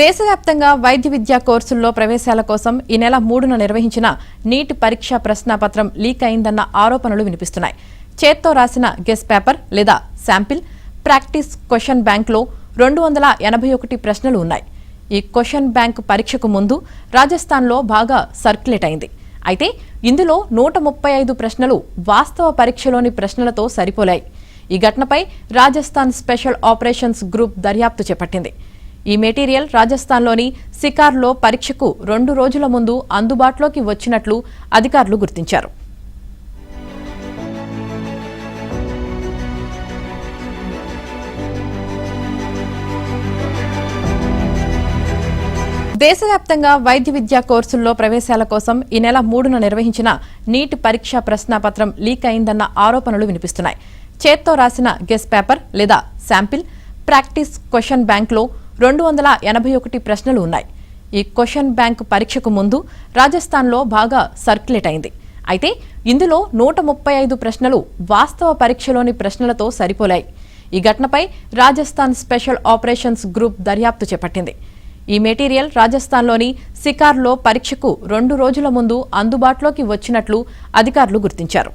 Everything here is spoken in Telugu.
దేశవ్యాప్తంగా వైద్య విద్యా కోర్సుల్లో ప్రవేశాల కోసం ఈ నెల 3న నిర్వహించిన నీట్ పరీక్ష ప్రశ్నాపత్రం లీక్ అయిందన్న ఆరోపణలు వినిపిస్తున్నాయి. చేత్తో రాసిన గెస్ పేపర్ లేదా శాంపిల్ ప్రాక్టీస్ క్వశ్చన్ బ్యాంక్లో 281 ప్రశ్నలు ఉన్నాయి. ఈ క్వశ్చన్ బ్యాంక్ పరీక్షకు ముందు రాజస్థాన్లో బాగా సర్క్యులేట్ అయింది. అయితే ఇందులో 135 ప్రశ్నలు వాస్తవ పరీక్షలోని ప్రశ్నలతో సరిపోలాయి. ఈ ఘటనపై రాజస్థాన్ స్పెషల్ ఆపరేషన్స్ గ్రూప్ దర్యాప్తు చేపట్టింది. ఈ మెటీరియల్ రాజస్థాన్లోని సికార్లో పరీక్షకు 2 రోజుల ముందు అందుబాటులోకి వచ్చినట్లు అధికారులు గుర్తించారు. దేశవ్యాప్తంగా వైద్య విద్యా కోర్సుల్లో ప్రవేశాల కోసం ఈ నెల 3న నిర్వహించిన నీట్ పరీక్ష ప్రశ్నాపత్రం లీక్ అయిందన్న ఆరోపణలు వినిపిస్తున్నాయి. చేత్తో రాసిన గెస్ పేపర్ లేదా శాంపిల్ ప్రాక్టీస్ క్వశ్చన్ బ్యాంక్లో 281 ప్రశ్నలు ఉన్నాయి. ఈ క్వశ్చన్ బ్యాంక్ పరీక్షకు ముందు రాజస్థాన్లో బాగా సర్క్యులేట్ అయింది. అయితే ఇందులో 135 ప్రశ్నలు వాస్తవ పరీక్షలోని ప్రశ్నలతో సరిపోలాయి. ఈ ఘటనపై రాజస్థాన్ స్పెషల్ ఆపరేషన్స్ గ్రూప్ దర్యాప్తు చేపట్టింది. ఈ మెటీరియల్ రాజస్థాన్లోని సికార్లో పరీక్షకు 2 రోజుల ముందు అందుబాటులోకి వచ్చినట్లు అధికారులు గుర్తించారు.